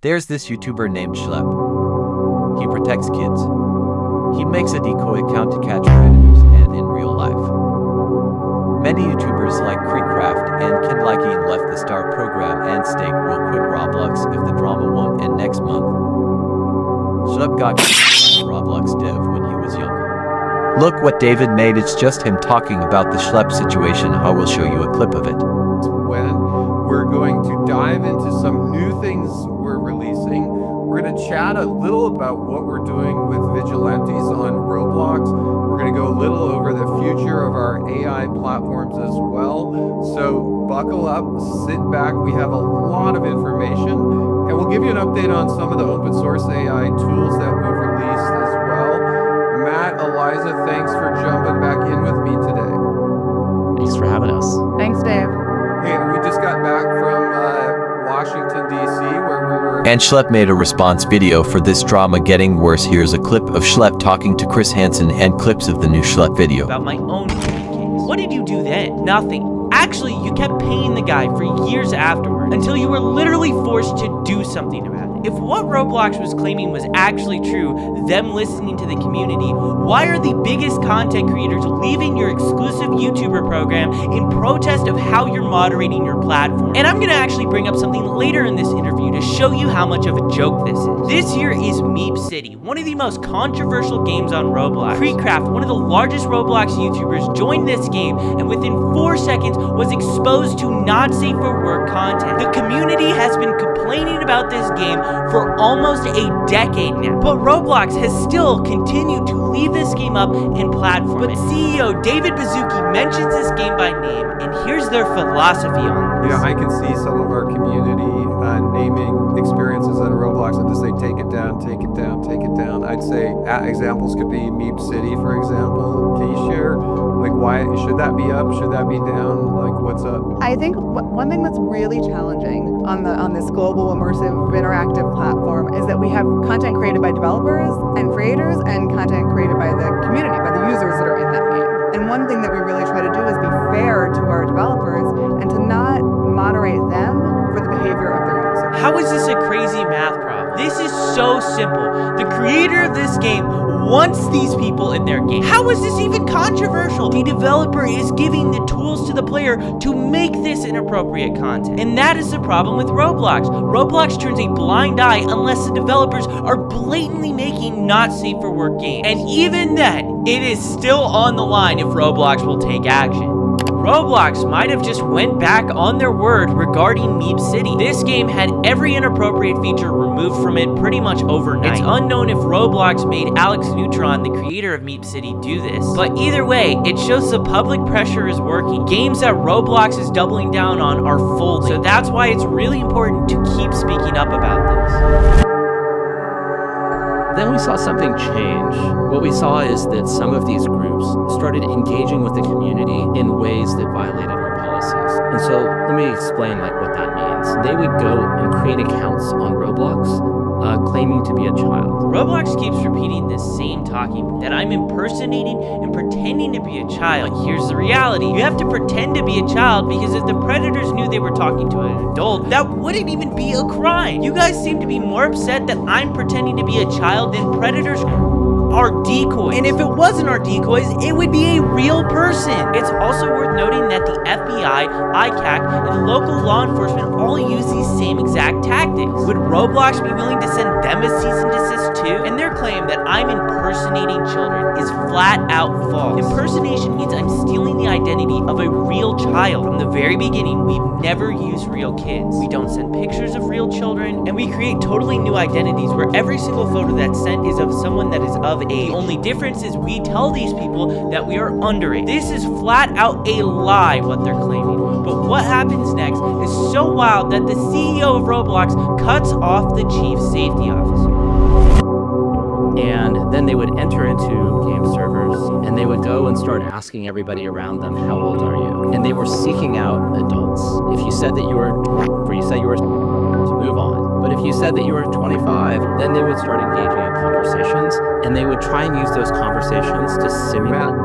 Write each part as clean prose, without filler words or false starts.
There's this YouTuber named Schlep. He protects kids. He makes a decoy account to catch predators and in real life. Many YouTubers like Creekcraft and Kindliking left the Star program and Stake will quit Roblox if the drama won't end next month. Schlep got killed by a Roblox dev when he was younger. Look what David made, it's just him talking about the Schlep situation. I will show you a clip of it. When we're going to dive into some new things we're releasing, we're going to chat a little about what we're doing with vigilantes on Roblox. We're going to go a little over the future of our AI platforms as well. So buckle up, sit back. We have a lot of information, and we'll give you an update on some of the open source AI tools that we've released as well. Matt, Eliza, thanks for jumping back in with me today. Thanks for having us. Thanks, Dave. Hey, we just got back from Washington, D.C., where we were... And Schlep made a response video for this drama getting worse. Here's a clip of Schlep talking to Chris Hansen and clips of the new Schlep video. About my own case. What did you do then? Nothing. Actually, you kept paying the guy for years afterward until you were literally forced to do something about it. If what Roblox was claiming was actually true, them listening to the community, why are the biggest content creators leaving your exclusive YouTuber program in protest of how you're moderating your platform? And I'm gonna actually bring up something later in this interview to show you how much of a joke this is. This year is Meep City, one of the most controversial games on Roblox. Creekcraft, one of the largest Roblox YouTubers, joined this game and within 4 seconds was exposed to not safe for work content. The community has been complaining about this game for almost a decade now, but Roblox has still continued to leave this game up in platform. But CEO David Baszucki mentions this game by name, and here's their philosophy on this. Yeah, I can see some of our community naming experiences on Roblox and just say, take it down, take it down, take it down. I'd say examples could be Meep City, for example. Can you share, like, why should that be up? Should that be down? Like, what's up? I think one thing that's really challenging on this global immersive interactive platform is that we have content created by developers and creators and content created by the community, by the users that are in that game. And one thing that we really try to do is be fair to our developers and to not moderate them for the behavior of their users. How is this a crazy math problem? This is so simple. The creator of this game wants these people in their game. How is this even controversial? The developer is giving the tools to the player to make this inappropriate content. And that is the problem with Roblox. Roblox turns a blind eye unless the developers are blatantly making not safe for work games. And even then, it is still on the line if Roblox will take action. Roblox might have just went back on their word regarding Meep City. This game had every inappropriate feature removed from it pretty much overnight. It's unknown if Roblox made Alex Neutron, the creator of Meep City, do this. But either way, it shows the public pressure is working. Games that Roblox is doubling down on are folding. So that's why it's really important to keep speaking up about this. Then we saw something change. What we saw is that some of these groups started engaging with the community in ways that violated our policies. And so let me explain what that means. They would go and create accounts on Roblox claiming to be a child. Roblox keeps repeating this same talking point, that I'm impersonating and pretending to be a child. But here's the reality. You have to pretend to be a child because if the predators knew they were talking to an adult, that wouldn't even be a crime. You guys seem to be more upset that I'm pretending to be a child than predators are decoys. And if it wasn't our decoys, it would be a real person. It's also worth noting that the FBI, ICAC, and local law enforcement all use these same exact tactics. Would Roblox be willing to send them a cease and desist too? And their claim that I'm impersonating children is flat out false. Impersonation means I'm stealing the identity of a real child. From the very beginning, we've never used real kids. We don't send pictures of real children, and we create totally new identities where every single photo that's sent is of someone that is of age. The only difference is we tell these people that we are underage. This is flat out a lie, what they're claiming. But what happens next is so wild that the CEO of Roblox cuts off the chief safety officer. And then they would enter into game servers and they would go and start asking everybody around them, how old are you? And they were seeking out adults. If you said that you were, to move on. But if you said that you were 25, then they would start engaging in conversations and they would try and use those conversations to simulate. Matt,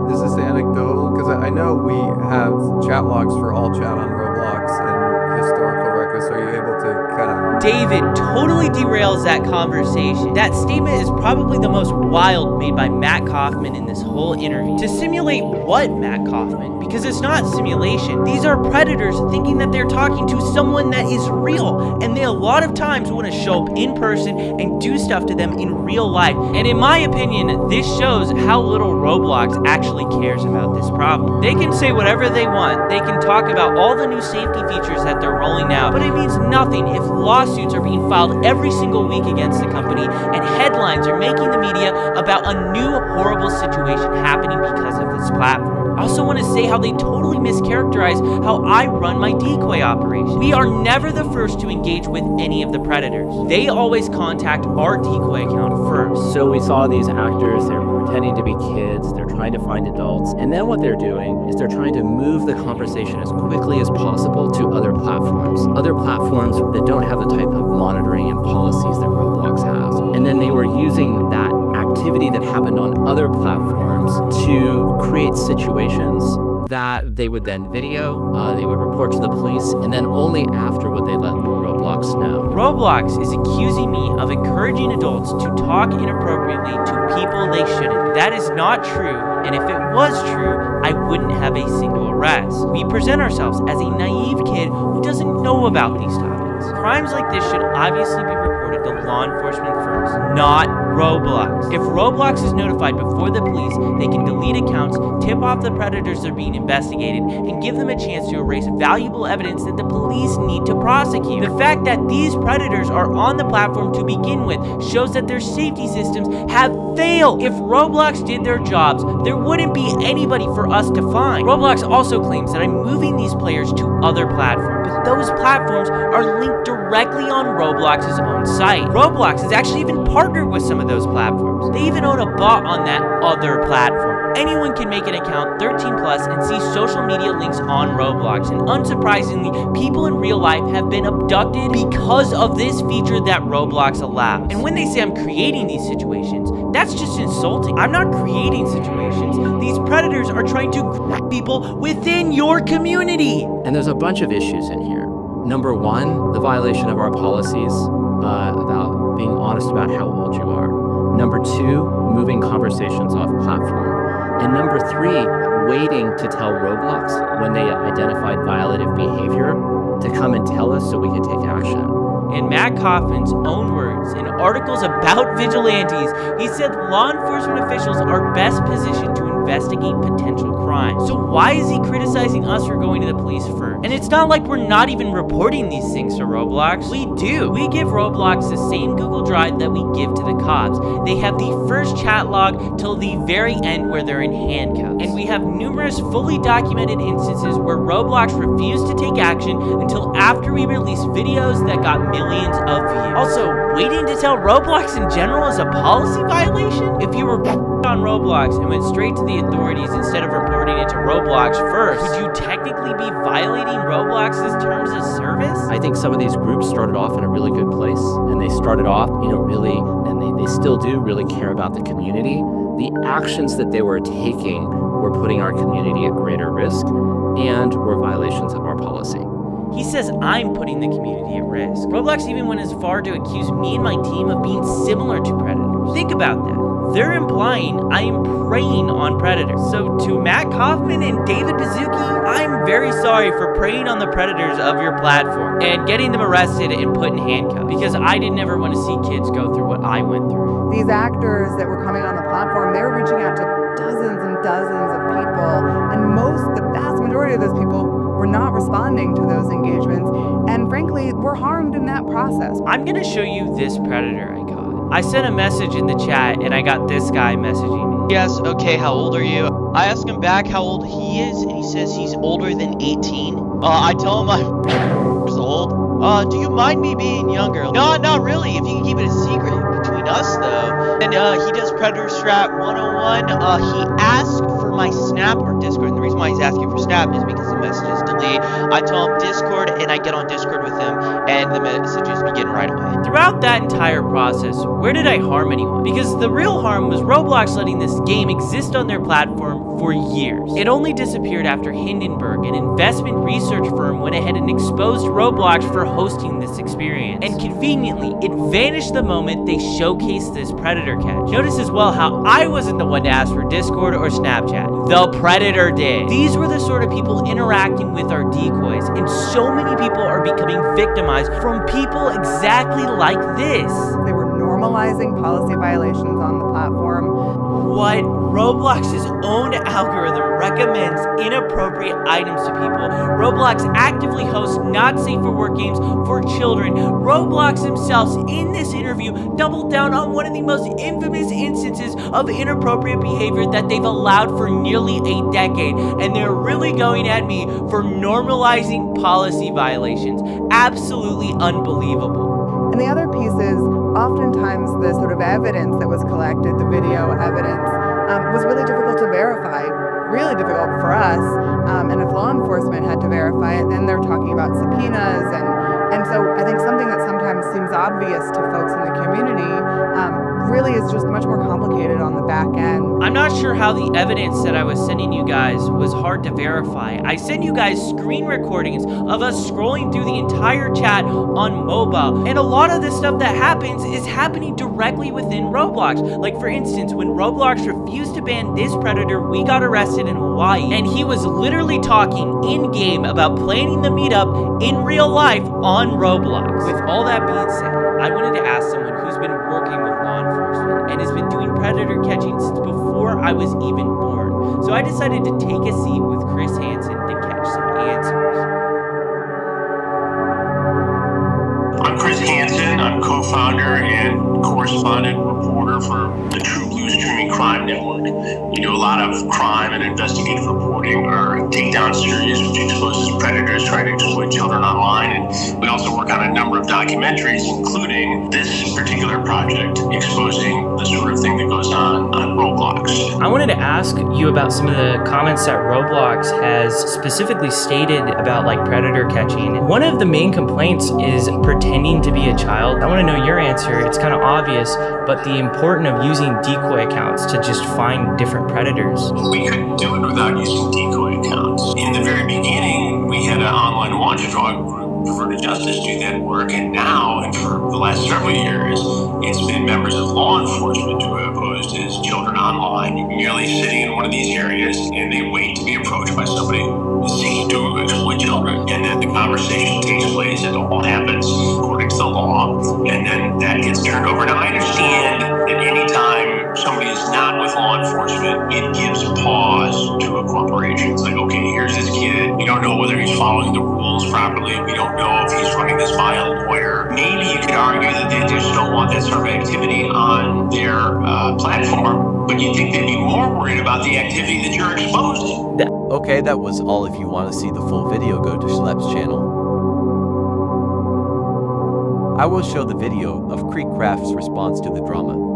is this anecdotal? Because I know we have chat logs for all chat on Roblox and historical records. So are you able to kind of David totally derails that conversation. That statement is probably the most wild made by Matt Kaufman in this whole interview. To simulate what, Matt Kaufman? Because it's not simulation. These are predators thinking that they're talking to someone that is real, and they a lot of times want to show up in person and do stuff to them in real life. And in my opinion, this shows how little Roblox actually cares about this problem. They can say whatever they want. They can talk about all the new safety features that they're rolling out, but it means nothing if lawsuits are being filed every single week against the company and headlines are making the media about a new horrible situation happening because of this platform. I also want to say how they totally mischaracterize how I run my decoy operation. We are never the first to engage with any of the predators. They always contact our decoy account first. So we saw these actors, they're pretending to be kids, they're trying to find adults, and then what they're doing is they're trying to move the conversation as quickly as possible to other platforms that don't have the type of monitoring and policies that Roblox has. And then they were using that activity that happened on other platforms to create situations that they would then video, they would report to the police, and then only after would they let Roblox know. Roblox is accusing me of encouraging adults to talk inappropriately to people they shouldn't. That is not true, and if it was true, I wouldn't have a single arrest. We present ourselves as a naive kid who doesn't know about these topics. Crimes like this should obviously be reported to law enforcement first, not Roblox. If Roblox is notified before the police, they can delete accounts, tip off the predators that are being investigated, and give them a chance to erase valuable evidence that the police need to prosecute. The fact that these predators are on the platform to begin with shows that their safety systems have failed. If Roblox did their jobs, there wouldn't be anybody for us to find. Roblox also claims that I'm moving these players to other platforms, but those platforms are linked directly on Roblox's own site. Roblox has actually even partnered with some of those platforms. They even own a bot on that other platform. Anyone can make an account 13 plus and see social media links on Roblox, and unsurprisingly, people in real life have been abducted because of this feature that Roblox allows. And when they say I'm creating these situations, that's just insulting. I'm not creating situations. These predators are trying to grab people within your community. And there's a bunch of issues in here. Number one, the violation of our policies about being honest about how old you are. Number two, moving conversations off platform. And number three, waiting to tell Roblox when they identified violative behavior to come and tell us so we can take action. In Matt Kaufman's own words, in articles about vigilantes, he said law enforcement officials are best positioned to investigate potential crimes. So why is he criticizing us for going to the police first? And it's not like we're not even reporting these things to Roblox. We do. We give Roblox the same Google Drive that we give to the cops. They have the first chat log till the very end where they're in handcuffs. And we have numerous fully documented instances where Roblox refused to take action until after we released videos that got millions of views. Also, waiting to tell Roblox in general is a policy violation? If you were on Roblox and went straight to the authorities instead of reporting it to Roblox first, would you technically be violating Roblox's terms of service? I think some of these groups started off in a really good place, and they started off, really, and they still do really care about the community. The actions that they were taking were putting our community at greater risk and were violations of our policy. He says I'm putting the community at risk. Roblox even went as far to accuse me and my team of being similar to predators. Think about that. They're implying I am preying on predators. So to Matt Kaufman and David Baszucki, I'm very sorry for preying on the predators of your platform and getting them arrested and put in handcuffs, because I didn't ever want to see kids go through what I went through. These actors that were coming on the platform, they were reaching out to dozens and dozens of people, and the vast majority of those people were not responding to those engagements, and frankly, were harmed in that process. I'm gonna show you this predator I caught. I sent a message in the chat and I got this guy messaging me. Yes, okay, how old are you? I ask him back how old he is, and he says he's older than 18. I tell him I'm years old. Do you mind me being younger? No, not really, if you can keep it a secret between us, though. And he does Predator Strat 101. He asked for my Snap or Discord. And the reason why he's asking for Snap is because the messages delete. I tell him Discord, and I get on Discord with him, and the messages begin right away. Throughout that entire process, where did I harm anyone? Because the real harm was Roblox letting this game exist on their platform for years. It only disappeared after Hindenburg, an investment research firm, went ahead and exposed Roblox for hosting this experience. And conveniently, it vanished the moment they showcased this Predator catch. Notice as well how I wasn't the one to ask for Discord or Snapchat. The Predator did. These were the sort of people interacting with our decoys, and so many people are becoming victimized from people exactly like this. They were normalizing policy violations on the platform. What Roblox's own algorithm recommends inappropriate items to people. Roblox actively hosts not safe for work games for children. Roblox themselves in this interview doubled down on one of the most infamous instances of inappropriate behavior that they've allowed for nearly a decade, and they're really going at me for normalizing policy violations. Absolutely unbelievable. And the other piece is oftentimes the sort of evidence that was collected, the video evidence, was really difficult to verify, really difficult for us. And if law enforcement had to verify it, then they're talking about subpoenas. And so I think something that sometimes seems obvious to folks in the community really is just much more complicated on the back end. I'm not sure how the evidence that I was sending you guys was hard to verify. I sent you guys screen recordings of us scrolling through the entire chat on mobile. And a lot of the stuff that happens is happening directly within Roblox. Like for instance, when Roblox refused to ban this Predator, we got arrested in Hawaii. And he was literally talking in-game about planning the meetup in real life on Roblox. With all that being said, I wanted to ask someone who's been working with law enforcement and has been doing predator catching since before I was even born. So I decided to take a seat with Chris Hansen to catch some answers. I'm Chris Hansen. I'm co-founder and correspondent reporter for the True Blue Streaming Crime Network. We do a lot of crime and investigative reporting. Our Takedown series, which exposes predators trying to exploit children online. And we also work on a number of documentaries, including this particular project, exposing the sort of thing that goes on Roblox. I wanted to ask you about some of the comments that Roblox has specifically stated about like predator catching. One of the main complaints is pretending to be a child. I want to know your answer. It's kind of obvious, but the importance of using decoy accounts to just find different predators. We couldn't do it without using decoy accounts. In the very beginning, we had an online watchdog group, Preferred Justice, do that work, and now, and for the last several years, it's been members of law enforcement who are opposed to children online, merely sitting in one of these areas, and they wait to be approached by somebody seeking to exploit children. And then the conversation takes place, and it all happens according to the law, and then that gets turned over. Now, I understand that anytime somebody is not with law enforcement, it gives pause to a corporation. It's like, okay, here's this kid. We don't know whether he's following the rules properly. We don't know if he's running this by a lawyer. Maybe you could argue that they just don't want that sort of activity on their platform, but you'd think they'd be more worried about the activity that you're exposing. Okay, that was all. If you want to see the full video, go to Schlep's channel. I will show the video of Creekcraft's response to the drama.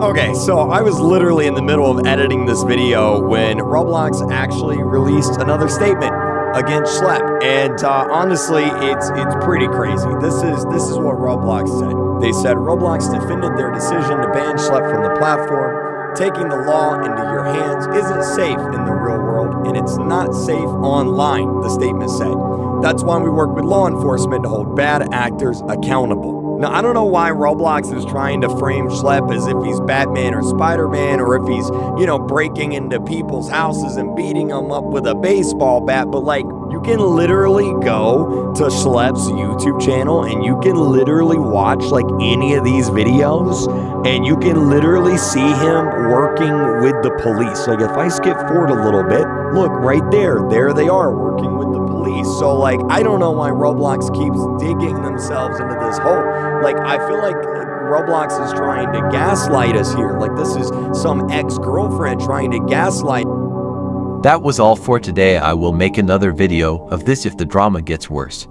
Okay, so I was literally in the middle of editing this video when Roblox actually released another statement against Schlep, and honestly, it's pretty crazy. This is what Roblox said. They said Roblox defended their decision to ban Schlep from the platform. Taking the law into your hands isn't safe in the real world, and it's not safe online, the statement said. That's why we work with law enforcement to hold bad actors accountable. Now, I don't know why Roblox is trying to frame Schlep as if he's Batman or Spider-Man, or if he's, breaking into people's houses and beating them up with a baseball bat, but like, you can literally go to Schlep's YouTube channel and you can literally watch like any of these videos, and you can literally see him working with the police. Like if I skip forward a little bit, look right there they are working with the police. So like, I don't know why Roblox keeps digging themselves into this hole. Like, I feel like Roblox is trying to gaslight us here. Like this is some ex-girlfriend trying to gaslight. That was all for today. I will make another video of this if the drama gets worse.